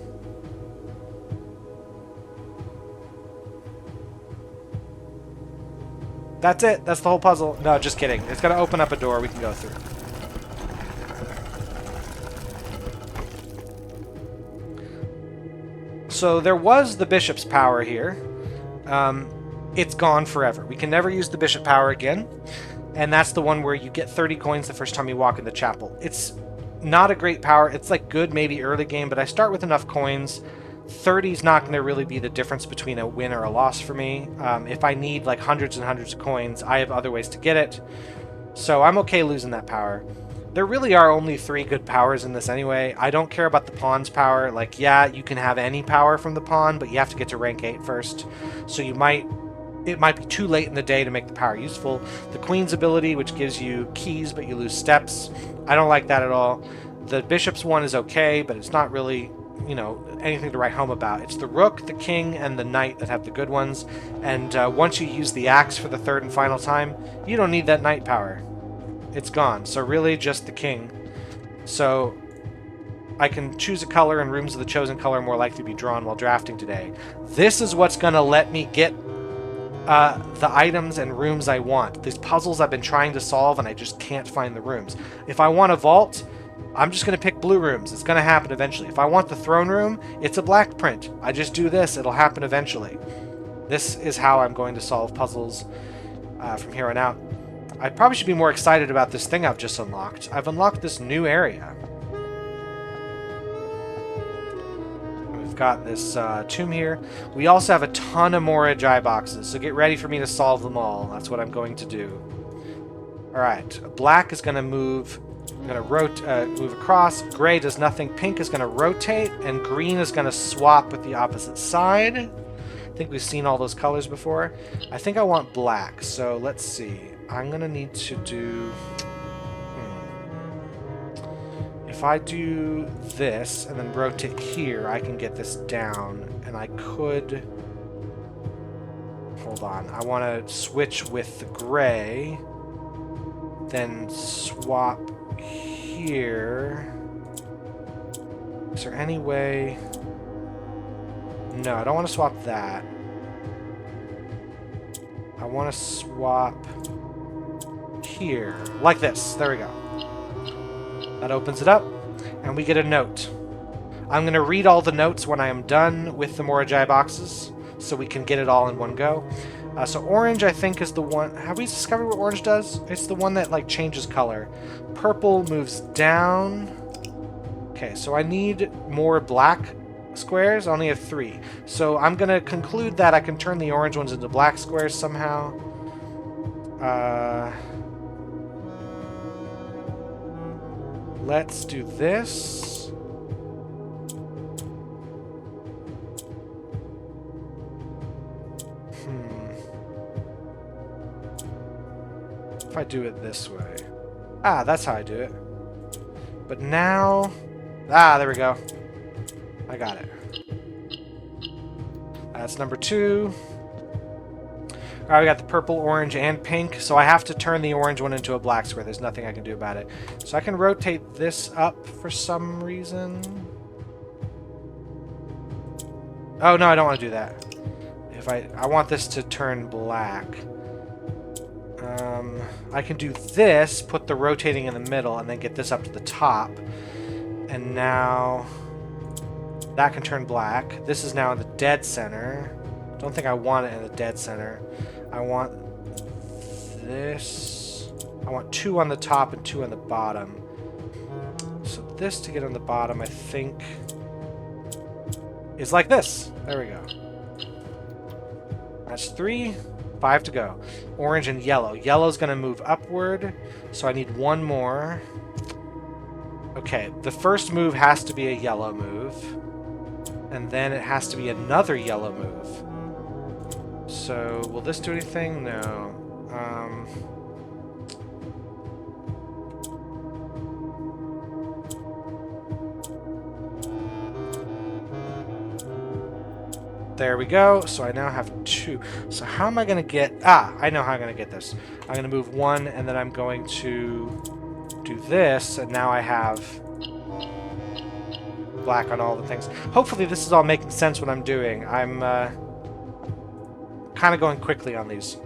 That's it. That's the whole puzzle. No, just kidding. It's going to open up a door we can go through. So there was the bishop's power here. It's gone forever. We can never use the bishop power again. And that's the one where you get 30 coins the first time you walk in the chapel. It's not a great power. It's good maybe early game, but I start with enough coins. 30 is not going to really be the difference between a win or a loss for me. If I need hundreds and hundreds of coins, I have other ways to get it. So I'm okay losing that power. There really are only 3 good powers in this anyway. I don't care about the pawn's power. Yeah, you can have any power from the pawn, but you have to get to rank 8 first. So it might be too late in the day to make the power useful. The queen's ability, which gives you keys, but you lose steps. I don't like that at all. The bishop's one is okay, but it's not really, anything to write home about. It's the rook, the king, and the knight that have the good ones. And once you use the axe for the 3rd and final time, you don't need that knight power. It's gone. So really just the king. So I can choose a color, and rooms of the chosen color are more likely to be drawn while drafting today. This is what's going to let me get the items and rooms I want. These puzzles I've been trying to solve, and I just can't find the rooms. If I want a vault, I'm just going to pick blue rooms. It's going to happen eventually. If I want the throne room, it's a black print. I just do this. It'll happen eventually. This is how I'm going to solve puzzles from here on out. I probably should be more excited about this thing I've just unlocked. I've unlocked this new area. We've got this tomb here. We also have a ton of more Ajai boxes, so get ready for me to solve them all. That's what I'm going to do. Alright, black is going to move. I'm going to move across. Gray does nothing. Pink is going to rotate, and green is going to swap with the opposite side. I think we've seen all those colors before. I think I want black, so let's see. I'm going to need to do... If I do this and then rotate here, I can get this down, and I could... Hold on. I want to switch with the gray, then swap here. Is there any way... No, I don't want to swap that. I want to swap... here, like this. There we go. That opens it up, and we get a note. I'm going to read all the notes when I am done with the Morajai boxes, so we can get it all in one go. So orange, I think, is the one... Have we discovered what orange does? It's the one that, changes color. Purple moves down. Okay, so I need more black squares. I only have 3. So I'm going to conclude that I can turn the orange ones into black squares somehow. Let's do this. If I do it this way. Ah, that's how I do it. But now... Ah, there we go. I got it. That's number 2. Alright, we got the purple, orange, and pink. So I have to turn the orange one into a black square. There's nothing I can do about it. So I can rotate this up for some reason. Oh, no, I don't want to do that. If I want this to turn black. I can do this, put the rotating in the middle, and then get this up to the top. And now that can turn black. This is now in the dead center. Don't think I want it in the dead center. I want this. I want 2 on the top and 2 on the bottom. So this to get on the bottom, I think, is like this. There we go. That's 3. 5 to go. Orange and yellow. Yellow's going to move upward, so I need 1 more. Okay, the first move has to be a yellow move, and then it has to be another yellow move. So, will this do anything? No. There we go. So I now have 2. So how am I going to get... Ah, I know how I'm going to get this. I'm going to move 1, and then I'm going to do this, and now I have black on all the things. Hopefully this is all making sense what I'm doing. I'm kind of going quickly on these.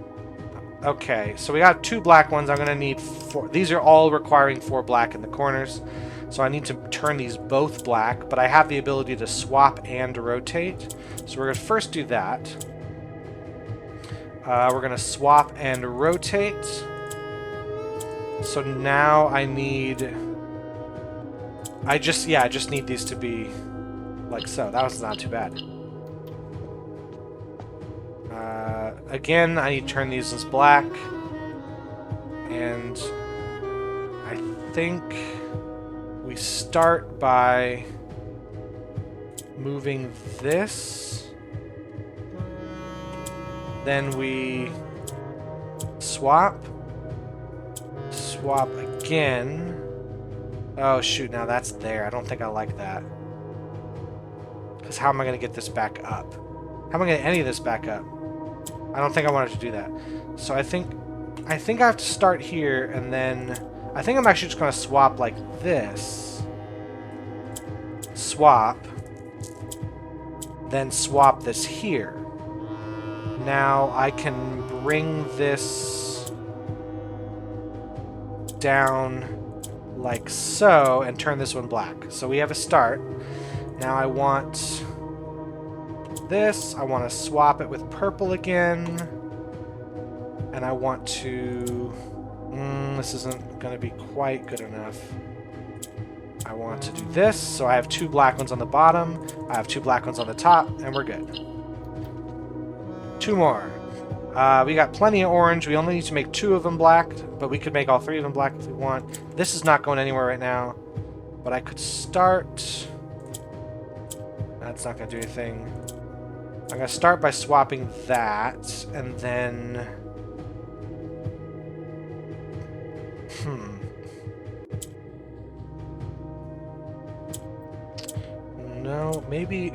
Okay, so we got 2 black ones. I'm going to need 4. These are all requiring 4 black in the corners. So I need to turn these both black, but I have the ability to swap and rotate. So we're going to first do that. We're going to swap and rotate. So now I need... I just need these to be like so. That was not too bad. Again, I need to turn these as black. And I think we start by moving this. Then we swap. Swap again. Oh shoot, now that's there. I don't think I like that. Because how am I going to get this back up? How am I going to get any of this back up? I don't think I wanted to do that. So I think I have to start here, and then I think I'm actually just going to swap like this. Swap. Then swap this here. Now I can bring this down like so and turn this one black. So we have a start. Now I want this. I want to swap it with purple again. And I want to... this isn't going to be quite good enough. I want to do this. So I have 2 black ones on the bottom. I have 2 black ones on the top. And we're good. 2 more. We got plenty of orange. We only need to make 2 of them black, but we could make all 3 of them black if we want. This is not going anywhere right now, but I could start... That's not going to do anything. I'm going to start by swapping that, and then... No, maybe...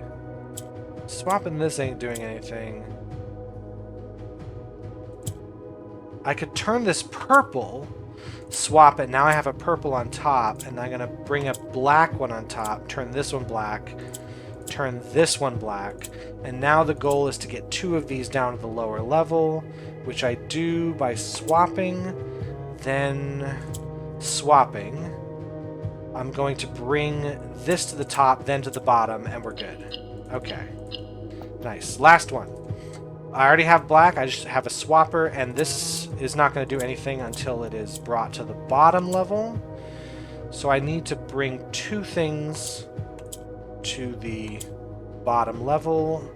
Swapping this ain't doing anything. I could turn this purple, swap it. Now I have a purple on top, and I'm going to bring a black one on top, turn this one black, turn this one black, and now the goal is to get 2 of these down to the lower level, which I do by swapping, then swapping. I'm going to bring this to the top, then to the bottom, and we're good. Okay. Nice. Last one. I already have black, I just have a swapper, and this is not going to do anything until it is brought to the bottom level. So I need to bring 2 things to the bottom level,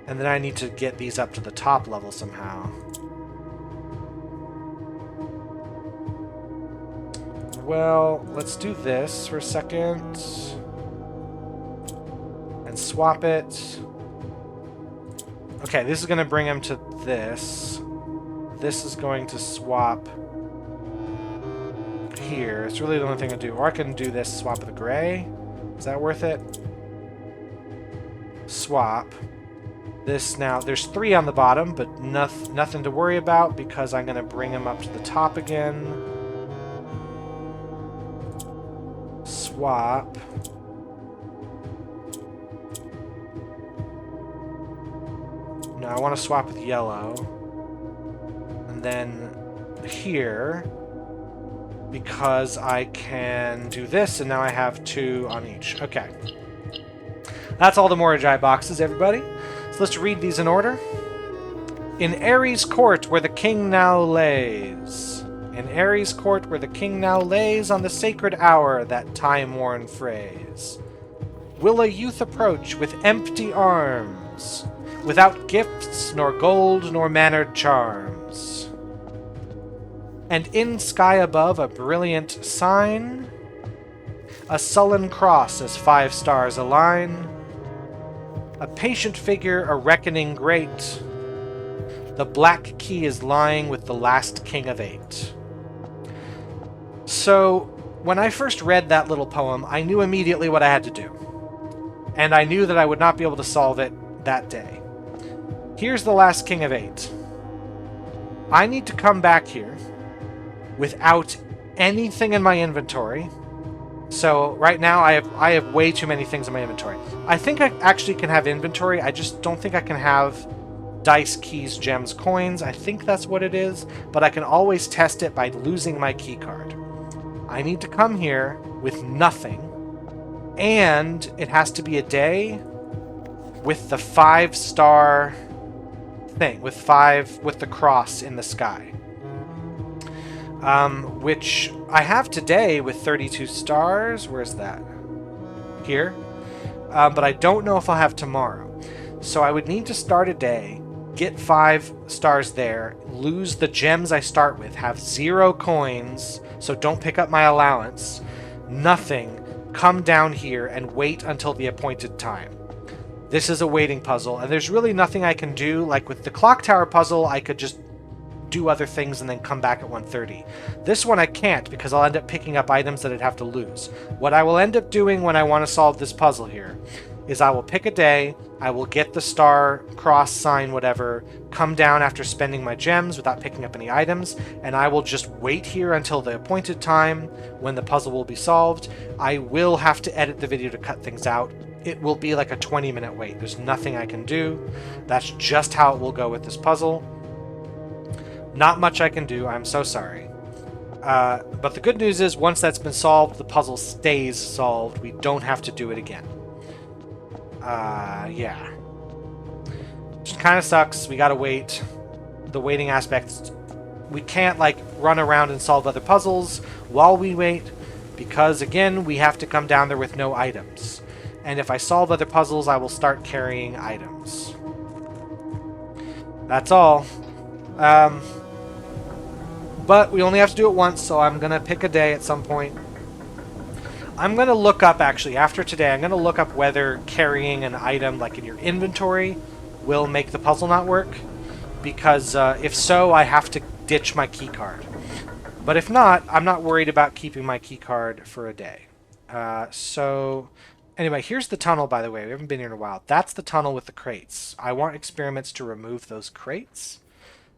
and then I need to get these up to the top level somehow. Well, let's do this for a second. And swap it. Okay, this is going to bring him to this. This is going to swap here. It's really the only thing to do. Or I can do this, swap with a gray. Is that worth it? Swap. This now, there's 3 on the bottom, but nothing to worry about because I'm going to bring him up to the top again. Swap. No, I want to swap with yellow. And then here, because I can do this, and now I have 2 on each. Okay. That's all the Moragi boxes, everybody. So let's read these in order. In Ares' court where the king now lays. In Ares' court where the king now lays on the sacred hour, that time-worn phrase. Will a youth approach with empty arms, without gifts, nor gold, nor mannered charms? And in sky above a brilliant sign, a sullen cross as 5 stars align, a patient figure, a reckoning great, the black key is lying with the last king of 8. So, when I first read that little poem, I knew immediately what I had to do. And I knew that I would not be able to solve it that day. Here's the last king of 8. I need to come back here without anything in my inventory. So right now I have way too many things in my inventory. I think I actually can have inventory. I just don't think I can have dice, keys, gems, coins. I think that's what it is, but I can always test it by losing my key card. I need to come here with nothing, and it has to be a day with the 5-star thing, with the cross in the sky. Which I have today with 32 stars. Where's that? Here. But I don't know if I'll have tomorrow. So I would need to start a day, get 5 stars there, lose the gems I start with, have 0 coins, so don't pick up my allowance, nothing, come down here and wait until the appointed time. This is a waiting puzzle, and there's really nothing I can do. Like with the clock tower puzzle, I could just do other things and then come back at 1:30. This one I can't because I'll end up picking up items that I'd have to lose. What I will end up doing when I want to solve this puzzle here is I will pick a day, I will get the star, cross, sign, whatever, come down after spending my gems without picking up any items, and I will just wait here until the appointed time when the puzzle will be solved. I will have to edit the video to cut things out. It will be like a 20-minute wait. There's nothing I can do. That's just how it will go with this puzzle. Not much I can do, I'm so sorry. But the good news is, once that's been solved, the puzzle stays solved. We don't have to do it again. Yeah. Just kind of sucks. We gotta wait. The waiting aspect. We can't, like, run around and solve other puzzles while we wait, because, again, we have to come down there with no items. And if I solve other puzzles, I will start carrying items. That's all. But we only have to do it once, so I'm going to pick a day at some point. I'm going to look up, actually, after today, I'm going to look up whether carrying an item, like in your inventory, will make the puzzle not work. Because if so, I have to ditch my key card. But if not, I'm not worried about keeping my key card for a day. So, anyway, here's the tunnel, by the way. We haven't been here in a while. That's the tunnel with the crates. I want experiments to remove those crates.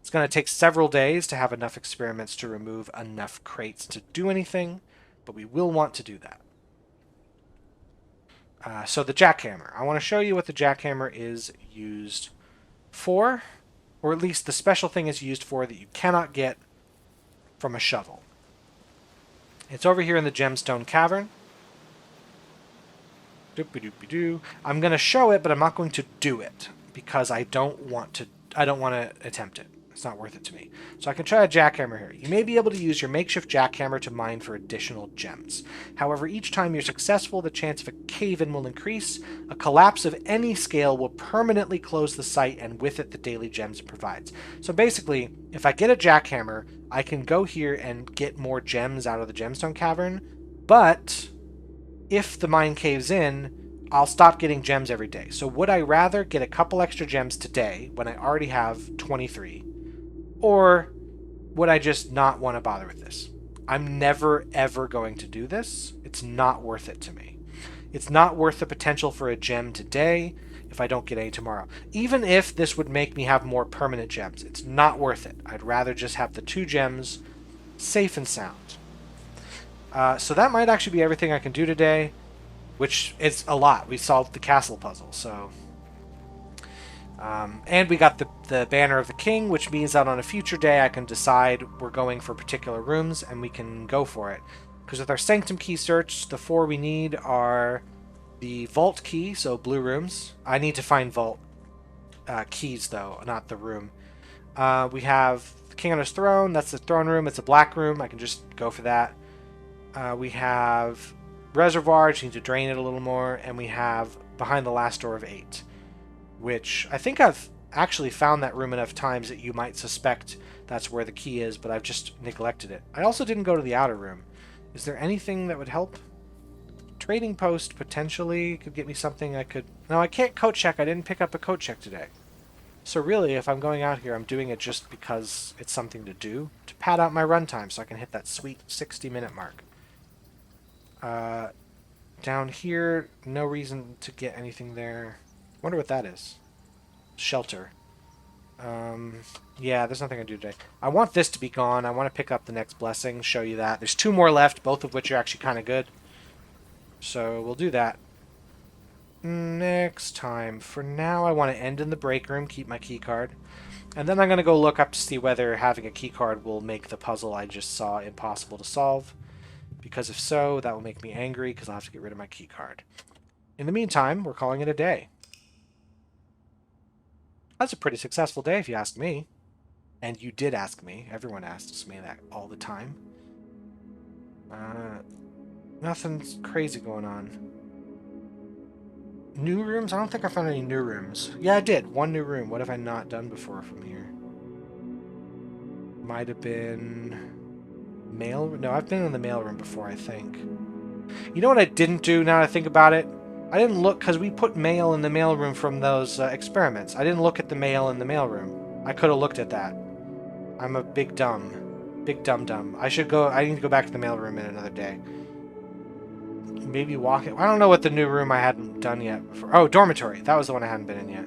It's going to take several days to have enough experiments to remove enough crates to do anything, but we will want to do that. So the jackhammer. I want to show you what the jackhammer is used for, or at least the special thing is used for that you cannot get from a shovel. It's over here in the Gemstone Cavern. Doopy-doopy-doo. I'm going to show it, but I'm not going to do it because I don't want to attempt it. It's not worth it to me. So I can try a jackhammer here. You may be able to use your makeshift jackhammer to mine for additional gems. However, each time you're successful, the chance of a cave-in will increase. A collapse of any scale will permanently close the site, and with it the daily gems it provides. So basically, if I get a jackhammer, I can go here and get more gems out of the gemstone cavern, but if the mine caves in, I'll stop getting gems every day. So would I rather get a couple extra gems today when I already have 23? Or would I just not want to bother with this? I'm never, ever going to do this. It's not worth it to me. It's not worth the potential for a gem today if I don't get any tomorrow. Even if this would make me have more permanent gems, it's not worth it. I'd rather just have the 2 gems safe and sound. So that might actually be everything I can do today, which is a lot. We solved the castle puzzle, so... and we got the Banner of the King, which means that on a future day I can decide we're going for particular rooms, and we can go for it. Because with our Sanctum Key search, the 4 we need are the Vault Key, so blue rooms. I need to find Vault keys, though, not the room. We have the King on his throne. That's the throne room. It's a black room. I can just go for that. We have Reservoir. Just need to drain it a little more. And we have Behind the Last Door of 8. Which I think I've actually found that room enough times that you might suspect that's where the key is, but I've just neglected it. I also didn't go to the outer room. Is there anything that would help? Trading post potentially could get me something I could... No, I can't coat check. I didn't pick up a coat check today. So really, if I'm going out here, I'm doing it just because it's something to do, to pad out my runtime so I can hit that sweet 60-minute mark. Down here, no reason to get anything there. Wonder what that is. Shelter. Yeah, there's nothing I can do today. I want this to be gone. I want to pick up the next blessing, show you that. There's 2 more left, both of which are actually kind of good. So we'll do that next time. For now, I want to end in the break room, keep my key card. And then I'm going to go look up to see whether having a key card will make the puzzle I just saw impossible to solve. Because if so, that will make me angry because I'll have to get rid of my key card. In the meantime, we're calling it a day. That's a pretty successful day, if you ask me. And you did ask me. Everyone asks me that all the time. Nothing's crazy going on. New rooms? I don't think I found any new rooms. Yeah, I did. 1 new room. What have I not done before from here? Might have been... mail? No, I've been in the mail room before, I think. You know what I didn't do now that I think about it? I didn't look, because we put mail in the mailroom from those experiments. I didn't look at the mail in the mailroom. I could have looked at that. I'm a big dumb. Big dum-dum. I need to go back to the mailroom in another day. Maybe walk it. I don't know what the new room I hadn't done yet before. Oh, dormitory. That was the one I hadn't been in yet.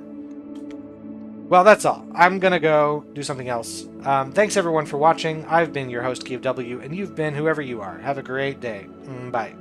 Well, that's all. I'm going to go do something else. Thanks, everyone, for watching. I've been your host, KeefW, and you've been whoever you are. Have a great day. Bye.